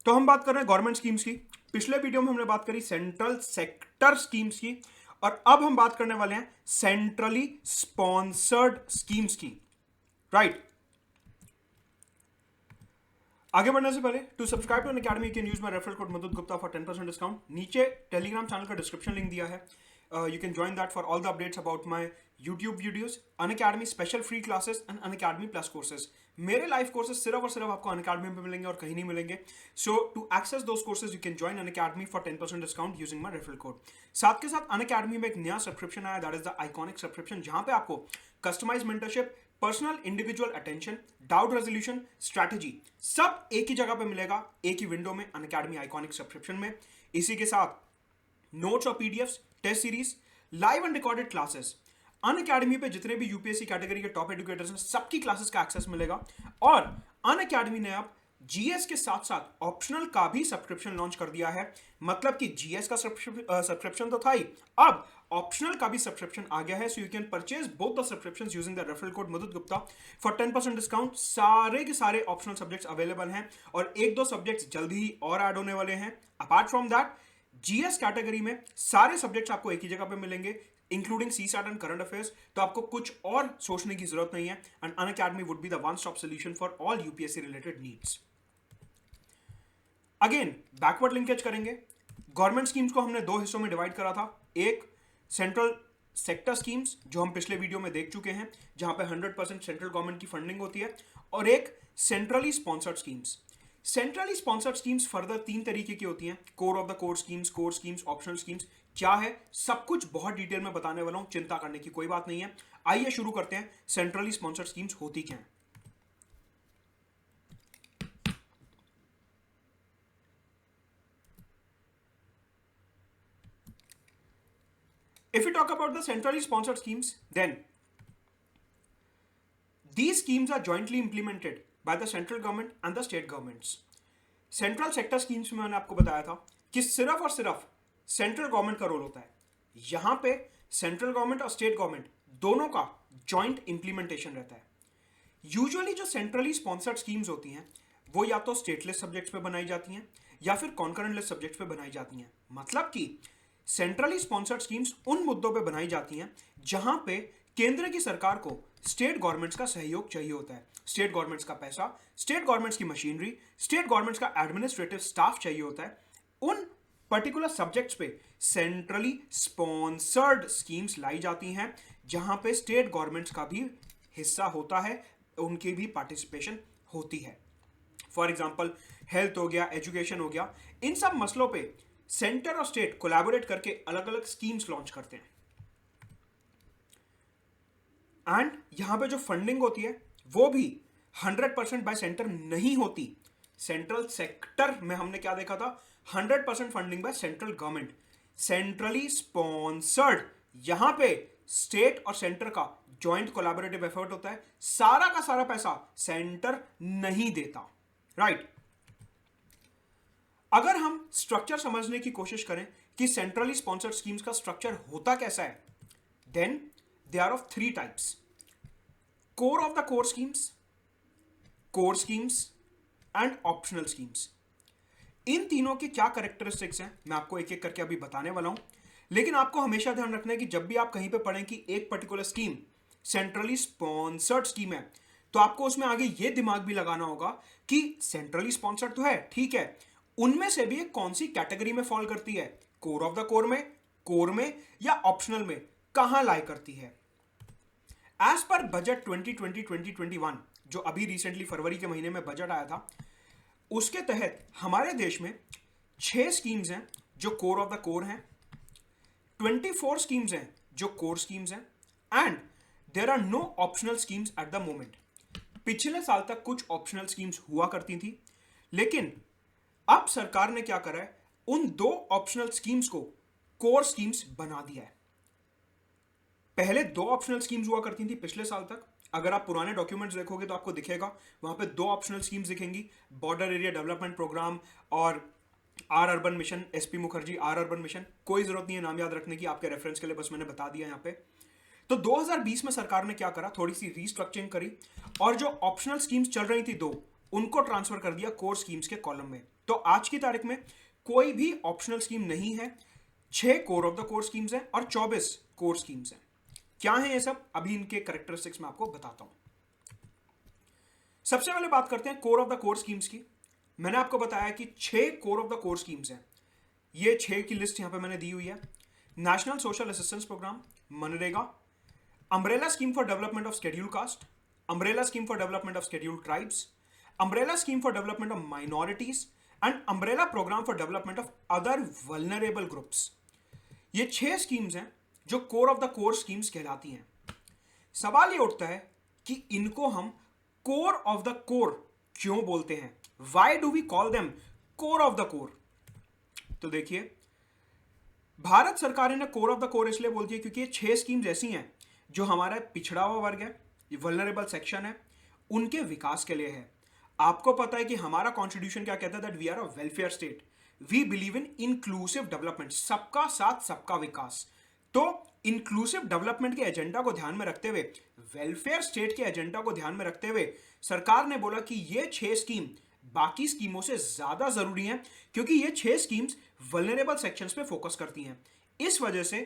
तो हम बात कर रहे हैं गवर्नमेंट स्कीम्स की। पिछले वीडियो में हमने बात करी सेंट्रल सेक्टर स्कीम्स की, और अब हम बात करने वाले हैं सेंट्रली स्पॉन्सर्ड स्कीम्स की। राइट। आगे बढ़ने से पहले to subscribe to Unacademy can use my referral code Madhud Gupta for 10% discount. नीचे टेलीग्राम चैनल का डिस्क्रिप्शन लिंक दिया है, you can join that for all the updates about my YouTube videos, Unacademy special free classes and Unacademy plus courses. मेरे live courses सिर्फ और सिर्फ आपको Unacademy में मिलेंगे और कहीं नहीं मिलेंगे। So to access those courses you can join Unacademy for 10% discount using my referral code. साथ के साथ अनअकैडमी में एक नया सब्सक्रिप्शन आया, that is the iconic subscription, जहां पे आपको customize mentorship, personal individual attention, doubt resolution, strategy सब एक ही जगह पे मिलेगा, एक ही विंडो में, अनअकैडमी आइकॉनिक सब्सक्रिप्शन में। इसी के साथ नोट्स और PDFs, test series, live and recorded classes, Unacademy पे जितने भी यूपीएससी कैटेगरी के टॉप एजुकेटर्स हैं सबकी क्लासेस का एक्सेस मिलेगा। और अनअकैडमी ने अब जीएस के साथ साथ ऑप्शनल का भी सब्सक्रिप्शन लॉन्च कर दिया है। मतलब कि जीएस का सब्सक्रिप्शन तो था ही, अब ऑप्शनल का भी सब्सक्रिप्शन आ गया है। So you can purchase both the subscriptions using the referral code Madhud Gupta for 10% discount. सारे के सारे ऑप्शनल सब्जेक्ट्स अवेलेबल हैं और एक दो सब्जेक्ट्स जल्दी ही और ऐड होने वाले हैं। Apart from that, GS category में सारे सब्जेक्ट्स आपको एक ही जगह पे मिलेंगे, including CSAT and current affairs. तो आपको कुछ और सोचने की जरूरत नहीं है, and Unacademy would be the one stop solution for all UPSC related needs. Again backward linkage करेंगे। गवर्नमेंट स्कीम्स को हमने दो हिस्सों में डिवाइड करा था। एक सेंट्रल सेक्टर स्कीम्स, जो हम पिछले वीडियो में देख चुके हैं, जहां पे 100% सेंट्रल गवर्नमेंट की फंडिंग होती है, और एक centrally sponsored schemes. Centrally sponsored schemes further तीन तरीके की होती हैं: core of the core schemes, optional schemes. क्या है सब कुछ बहुत डिटेल में बताने वाला हूं, चिंता करने की कोई बात नहीं है। आइए शुरू करते हैं, सेंट्रली स्पॉन्सर्ड स्कीम्स होती क्या है। If we talk about the centrally sponsored schemes, then these schemes are jointly implemented by the central government and the state governments. Central sector schemes में मैंने आपको बताया था कि सिर्फ और सिर्फ सेंट्रल गवर्नमेंट का रोल होता है। यहां पे सेंट्रल गवर्नमेंट और स्टेट गवर्नमेंट दोनों का जॉइंट इंप्लीमेंटेशन रहता है। यूजुअली जो सेंट्रली स्पॉन्सर्ड स्कीम्स होती हैं वो या तो स्टेटलेस सब्जेक्ट्स पे बनाई जाती हैं या फिर कॉन्करेंटलेस सब्जेक्ट्स पे बनाई जाती हैं। मतलब कि सेंट्रली स्पॉन्सर्ड स्कीम्स उन मुद्दों पे बनाई जाती हैं जहां पे केंद्र की सरकार को स्टेट गवर्नमेंट्स का सहयोग चाहिए होता है। स्टेट गवर्नमेंट्स का पैसा, स्टेट गवर्नमेंट्स की मशीनरी, स्टेट गवर्नमेंट्स का एडमिनिस्ट्रेटिव स्टाफ चाहिए होता है। उन पर्टिकुलर सब्जेक्ट्स पे सेंट्रली स्पॉन्सर्ड स्कीम्स लाई जाती हैं, जहां पे स्टेट गवर्नमेंट्स का भी हिस्सा होता है, उनकी भी पार्टिसिपेशन होती है। फॉर एग्जाम्पल हेल्थ हो गया, एजुकेशन हो गया, इन सब मसलों पे सेंटर और स्टेट कोलैबोरेट करके अलग अलग स्कीम्स लॉन्च करते हैं। एंड यहां पे जो फंडिंग होती है वो भी 100% बाय सेंटर नहीं होती। सेंट्रल सेक्टर में हमने क्या देखा था, 100% funding by central government. Centrally sponsored, यहां पे स्टेट और सेंटर का जॉइंट कोलैबोरेटिव एफर्ट होता है। सारा का सारा पैसा सेंटर नहीं देता। राइट। अगर हम स्ट्रक्चर समझने की कोशिश करें कि सेंट्रली स्पॉन्सर्ड स्कीम्स का स्ट्रक्चर होता कैसा है, then they are of three types: core of the core schemes and optional schemes. इन तीनों की क्या कैरेक्टरिस्टिक्स हैं मैं आपको एक एक करके अभी बताने वाला हूं। लेकिन आपको हमेशा ध्यान रखना है कि जब भी आप कहीं पे पढ़ें कि एक particular scheme centrally sponsored scheme है, तो आपको उसमें आगे ये दिमाग भी लगाना होगा कि सेंट्रली स्पॉन्सर्ड तो है, ठीक है, उनमें से भी कौन सी कैटेगरी में फॉल करती है, कोर ऑफ द कोर में या ऑप्शनल में, कहां लाई करती है। एज पर बजट 2020-2021, जो अभी रिसेंटली फरवरी के महीने में बजट आया था, उसके तहत हमारे देश में 6 स्कीम्स हैं जो कोर ऑफ द कोर हैं, 24 स्कीम्स हैं जो कोर स्कीम्स हैं, and there are no optional schemes at the moment. पिछले साल तक कुछ ऑप्शनल स्कीम्स हुआ करती थी, लेकिन अब सरकार ने क्या करा है, उन 2 ऑप्शनल स्कीम्स को कोर स्कीम्स बना दिया है। पहले 2 ऑप्शनल स्कीम्स हुआ करती थी पिछले साल तक। अगर आप पुराने डॉक्यूमेंट्स देखोगे तो आपको दिखेगा वहां पे 2 ऑप्शनल स्कीम्स दिखेंगी: बॉर्डर एरिया डेवलपमेंट प्रोग्राम और R urban mission, SP Mukherjee R urban mission. कोई जरूरत नहीं है नाम याद रखने की, आपके रेफरेंस के लिए बस मैंने बता दिया यहां पे। तो 2020 में सरकार ने क्या करा, थोड़ी सी रीस्ट्रक्चरिंग करी और जो ऑप्शनल स्कीम्स चल रही थी 2, उनको ट्रांसफर कर दिया कोर स्कीम्स के कॉलम में। तो आज की तारीख में कोई भी ऑप्शनल स्कीम नहीं है। 6 core of the core schemes हैं और 24 कोर स्कीम्स हैं। क्या है ये सब, अभी इनके करेक्टरिस्टिक्स में आपको बताता हूं। सबसे पहले बात करते हैं core of the core schemes की। मैंने आपको बताया कि 6 core of the core schemes हैं। ये 6 की लिस्ट यहां पे मैंने दी हुई है। नेशनल सोशल असिस्टेंस प्रोग्राम, मनरेगा, umbrella scheme for development of scheduled caste, umbrella scheme for development of scheduled tribes, umbrella scheme for development of minorities and umbrella program for development of other vulnerable groups. ये 6 schemes हैं जो core of the core schemes कहलाती हैं। सवाल ये उठता है कि इनको हम कोर ऑफ द कोर क्यों बोलते हैं? Why do we call them core of the core? तो देखिए, भारत सरकार ने कोर ऑफ द कोर इसलिए बोलती है क्योंकि ये 6 स्कीम्स ऐसी हैं जो हमारा पिछड़ा हुआ वर्ग है, ये वल्नरेबल सेक्शन है, उनके विकास के लिए है। आपको पता है कि हमारा कॉन्स्टिट्यूशन क्या कहता है? That we are a welfare state, we believe in inclusive development, सबका साथ सबका विकास। तो इंक्लूसिव डेवलपमेंट के एजेंडा को ध्यान में रखते हुए, वेलफेयर स्टेट के एजेंडा को ध्यान में रखते हुए सरकार ने बोला कि ये 6 स्कीम बाकी स्कीमों से ज्यादा जरूरी हैं क्योंकि ये 6 स्कीम्स वल्नरेबल सेक्शंस पे फोकस करती हैं। इस वजह से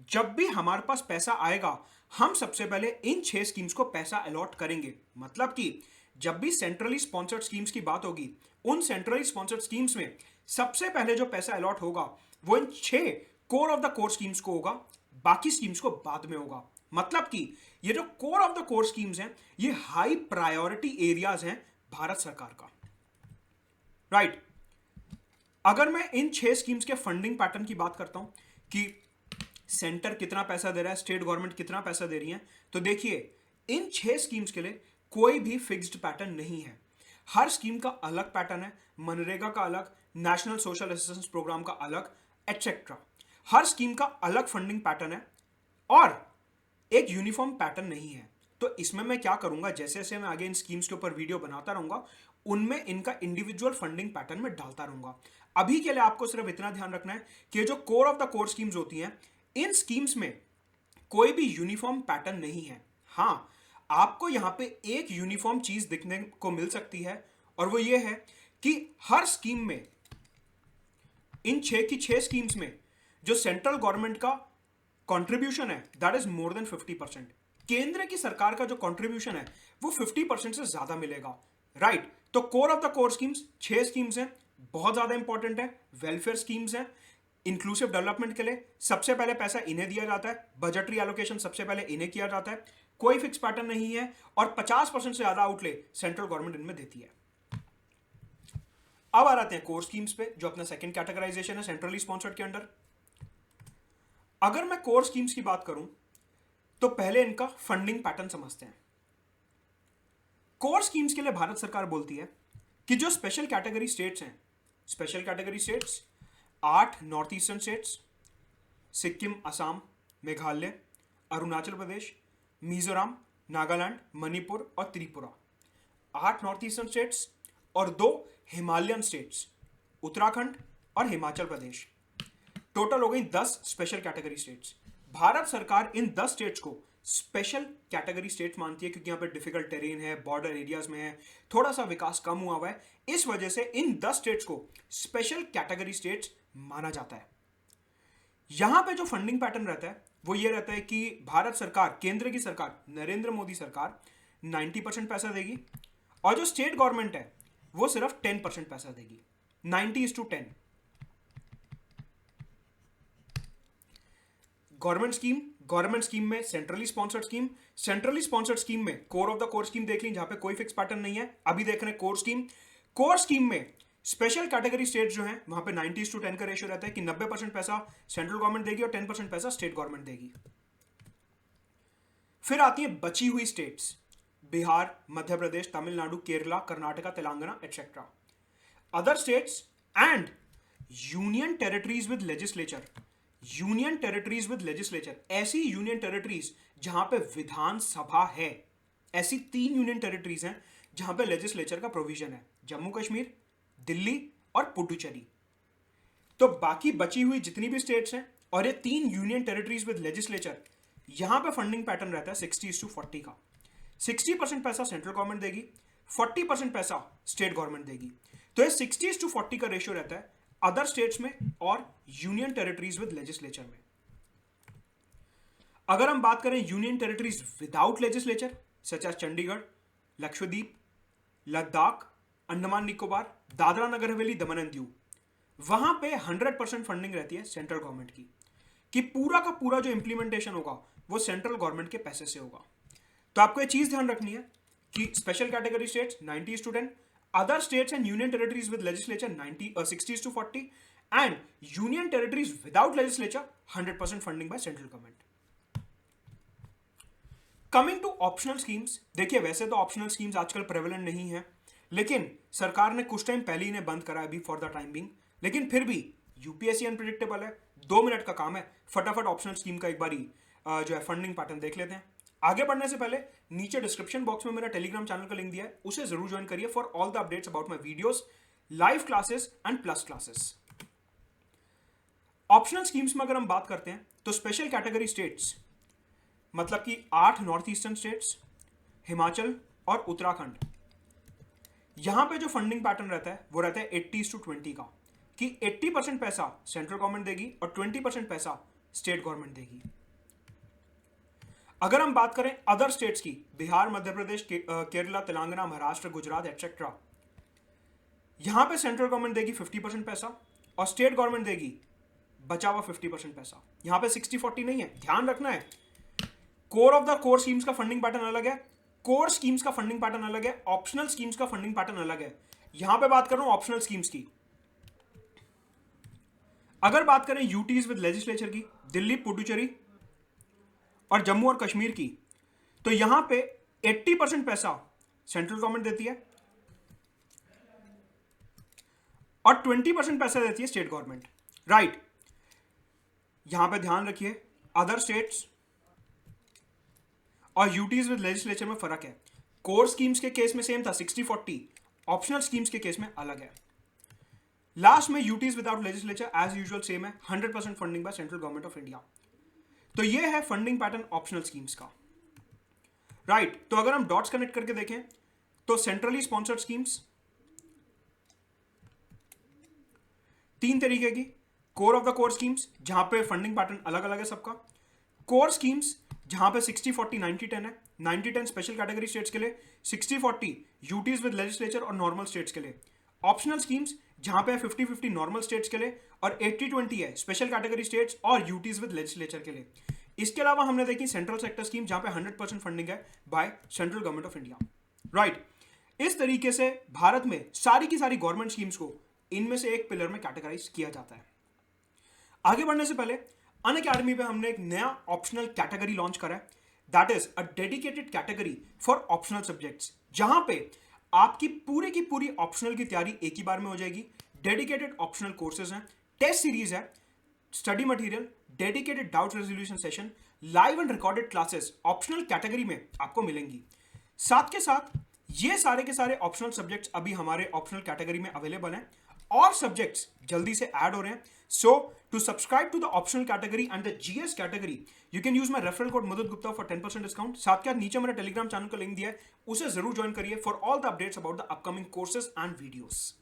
जब भी हमारे पास पैसा आएगा, हम सबसे पहले इन 6 स्कीम्स को पैसा अलॉट करेंगे। मतलब कि जब भी सेंट्रली स्पॉन्सर्ड स्कीम्स की बात होगी, उन सेंट्रली स्पॉन्सर्ड स्कीम्स में सबसे पहले जो पैसा अलॉट होगा वो इन 6 core of the core schemes को होगा, बाकी स्कीम्स को बाद में होगा। मतलब कि ये जो core of the core schemes हैं, ये हाई प्रायोरिटी एरियाज हैं भारत सरकार का। राइट। अगर मैं इन 6 स्कीम्स के फंडिंग पैटर्न की बात करता हूं कि सेंटर कितना पैसा दे रहा है, स्टेट गवर्नमेंट कितना पैसा दे रही है, तो देखिए इन 6 स्कीम्स के लिए कोई भी फिक्स्ड पैटर्न नहीं है। हर स्कीम का अलग पैटर्न है, मनरेगा का अलग, नेशनल सोशल असिस्टेंस प्रोग्राम का अलग, एटसेट्रा। हर स्कीम का अलग फंडिंग पैटर्न है और एक यूनिफॉर्म पैटर्न नहीं है। तो इसमें मैं क्या करूंगा, जैसे जैसे मैं आगे इन स्कीम्स के ऊपर वीडियो बनाता रहूंगा, उनमें इनका इंडिविजुअल फंडिंग पैटर्न में डालता रहूंगा। अभी के लिए आपको सिर्फ इतना ध्यान रखना है कि जो core of the core schemes होती हैं, इन स्कीम्स में कोई भी यूनिफॉर्म पैटर्न नहीं है। हां, आपको यहां पे एक यूनिफॉर्म चीज दिखने को मिल सकती है और वो ये है कि हर स्कीम में, इन 6 की 6 स्कीम्स में जो सेंट्रल गवर्नमेंट का कंट्रीब्यूशन है दैट इज मोर देन 50%। केंद्र की सरकार का जो कंट्रीब्यूशन है वो 50% से ज्यादा मिलेगा। राइट। तो core of the core schemes 6 schemes हैं, बहुत ज्यादा इंपॉर्टेंट है, वेलफेयर स्कीम्स हैं। इंक्लूसिव डेवलपमेंट के लिए सबसे पहले पैसा इन्हें दिया जाता है, बजटरी एलोकेशन सबसे पहले इन्हें किया जाता है, कोई फिक्स पैटर्न नहीं है और 50% से ज्यादा आउटले सेंट्रल गवर्नमेंट इनमें देती है। अब आ जाते हैं कोर स्कीम्स पे, जो अपना सेकंड कैटेगराइजेशन है सेंट्रली स्पॉन्सर्ड के अंडर। अगर मैं कोर स्कीम्स की बात करूं तो पहले इनका फंडिंग पैटर्न समझते हैं। कोर स्कीम्स के लिए भारत सरकार बोलती है कि जो स्पेशल कैटेगरी स्टेट्स हैं, special category states 8 north eastern states, Sikkim, Assam, Meghalaya, Arunachal Pradesh, Mizoram, Nagaland, Manipur और त्रिपुरा। 8 नॉर्थ ईस्टर्न स्टेट्स और 2 हिमालयन स्टेट्स, उत्तराखंड और हिमाचल प्रदेश। टोटल हो गई 10 स्पेशल कैटेगरी स्टेट्स। भारत सरकार इन 10 स्टेट्स को स्पेशल कैटेगरी स्टेट्स मानती है क्योंकि यहाँ पे डिफिकल्ट टेरेन है, बॉर्डर एरियाज में है, थोड़ा सा विकास कम हुआ हुआ है। इस वजह से इन 10 स्टेट्स को स्पेशल कैटेगरी स्टेट्स माना जाता है। यहां पे जो फंडिंग पैटर्न रहता है वो ये रहता है कि भारत सरकार, केंद्र की सरकार, नरेंद्र मोदी सरकार 90% पैसा देगी और जो स्टेट गवर्नमेंट है वो सिर्फ 10% पैसा देगी। 90:10। गवर्नमेंट स्कीम में centrally sponsored scheme, centrally sponsored scheme में core of the core scheme देख ली, जहां पे कोई फिक्स पैटर्न नहीं है। अभी देख रहे हैं कोर स्कीम में स्पेशल कैटेगरी स्टेट जो है वहां पे 90:10 का रेशियो रहता है कि 90% पैसा सेंट्रल गवर्नमेंट देगी और 10% पैसा स्टेट गवर्नमेंट देगी। फिर आती है बची हुई states, Bihar, Madhya Pradesh, Tamil Nadu, Kerala, Karnataka, Telangana etcetera. Other states and union territories with legislature. Union territories with legislature, ऐसी यूनियन टेरिटरीज जहां पे विधानसभा है। ऐसी 3 यूनियन टेरिटरीज हैं जहां पे लेजिस्लेचर का प्रोविजन है, जम्मू कश्मीर, दिल्ली और पुडुचेरी। तो बाकी बची हुई जितनी भी स्टेट्स हैं और ये 3 यूनियन टेरिटरीज विद लेजिस्लेचर, यहां पे फंडिंग पैटर्न रहता है 60:40 का। 60% पैसा सेंट्रल गवर्नमेंट देगी, 40% पैसा स्टेट गवर्नमेंट देगी। तो ये 60:40 का रेशियो रहता है अदर स्टेट्स में और यूनियन टेरिटरीज विद लेजिस्लेचर में। अगर हम बात करें union territories without legislature such as Chandigarh, Lakshadweep, Ladakh, Andaman Nicobar, Dadra Nagar Haveli, Daman and Diu, वहां पे 100% फंडिंग रहती है सेंट्रल गवर्नमेंट की कि पूरा का पूरा जो इंप्लीमेंटेशन होगा वो सेंट्रल गवर्नमेंट के पैसे से होगा। तो आपको ये चीज ध्यान रखनी है कि special category states 90:10, other states and union territories with legislature 60:40 and union territories without legislature 100% funding by central government. Coming to optional schemes, देखिए वैसे तो ऑप्शनल स्कीम्स आजकल प्रेवलेंट नहीं है, लेकिन सरकार ने कुछ टाइम पहले ही इन्हें बंद करा अभी फॉर द टाइम बिंग, लेकिन फिर भी यूपीएससी अनप्रिडिक्टेबल है, 2 मिनट का काम है, फटाफट ऑप्शनल स्कीम का एक बारी जो है फंडिंग पैटर्न देख लेते हैं। आगे बढ़ने से पहले नीचे डिस्क्रिप्शन बॉक्स में मेरा टेलीग्राम चैनल का लिंक दिया है, उसे जरूर ज्वाइन करिए for all the updates about my videos, live classes and plus classes. Optional schemes में अगर हम बात करते हैं तो स्पेशल कैटेगरी स्टेट्स मतलब कि 8 नॉर्थ ईस्टर्न स्टेट्स, हिमाचल और उत्तराखंड, यहां पे जो फंडिंग पैटर्न रहता है वो रहता है 80:20 का, कि 80% पैसा सेंट्रल गवर्नमेंट देगी और 20% पैसा स्टेट गवर्नमेंट देगी। अगर हम बात करें अदर स्टेट्स की, बिहार, मध्य प्रदेश, केरला, तेलंगाना, महाराष्ट्र, गुजरात एटसेट्रा, यहां पे सेंट्रल गवर्नमेंट देगी 50% पैसा और स्टेट गवर्नमेंट देगी बचा हुआ 50% पैसा। यहां पे 60-40 नहीं है, ध्यान रखना है। Core of the core schemes का फंडिंग पैटर्न अलग है, कोर स्कीम्स का फंडिंग पैटर्न अलग है, ऑप्शनल स्कीम्स का फंडिंग पैटर्न अलग है। यहां पे बात कर रहा हूं ऑप्शनल स्कीम्स की। अगर बात करें यूटीज विद लेजिस्लेचर की, दिल्ली, पुडुचेरी और जम्मू और कश्मीर की, तो यहां पे 80% पैसा सेंट्रल गवर्नमेंट देती है और 20% पैसा देती है स्टेट गवर्नमेंट, राइट। यहां पे ध्यान रखिए अदर स्टेट्स और यूटीज विद लेजिस्लेचर में फर्क है। कोर स्कीम्स के केस में सेम था 60-40, ऑप्शनल स्कीम्स के केस में अलग है। लास्ट में UTs without legislature as usual same है, 100% funding by central government of India. तो ये है फंडिंग पैटर्न ऑप्शनल स्कीम्स का, राइट। तो अगर हम डॉट्स कनेक्ट करके देखें तो सेंट्रली स्पॉन्सर्ड स्कीम्स 3 तरीके की, core of the core schemes जहां पे फंडिंग पैटर्न अलग अलग है सबका, कोर स्कीम्स जहां पे 60-40 90-10 है, 90-10 स्पेशल कैटेगरी स्टेट्स के लिए, 60-40 यूटीज विद लेजिस्लेचर और नॉर्मल स्टेट्स के लिए, ऑप्शनल स्कीम्स जहां पे 50-50 नॉर्मल स्टेट्स के लिए और 80-20 है स्पेशल कैटेगरी स्टेट्स और यूटीज विद लेजिस्लेचर के लिए। इसके अलावा हमने देखी सेंट्रल सेक्टर स्कीम जहां पे 100% फंडिंग है bye central government of India, right. इस तरीके से भारत में सारी की सारी गवर्नमेंट स्कीम्स को इनमें से एक पिलर में कैटेगराइज किया जाता है। आगे बढ़ने से पहले अनअकैडमी पे हमने एक नया ऑप्शनल कैटेगरी लॉन्च करा है, that is a dedicated category for optional subjects, जहां पे आपकी की पूरी ऑप्शनल की तैयारी एक ही बार में हो जाएगी। डेडिकेटेड ऑप्शनल कोर्सेज हैं, टेस्ट सीरीज है, study material, dedicated doubt resolution session, live and recorded classes optional category में आपको मिलेंगी। साथ के साथ ये सारे के सारे ऑप्शनल सब्जेक्ट्स अभी हमारे ऑप्शनल कैटेगरी में अवेलेबल हैं और सब्जेक्ट्स जल्दी से ऐड हो रहे हैं। So to subscribe to the optional category and the GS category you can use my referral code Madhud Gupta for 10% discount. साथ के नीचे मेरा टेलीग्राम चैनल का लिंक दिया है, उसे जरूर ज्वाइन करिए for all the updates about the upcoming courses and videos.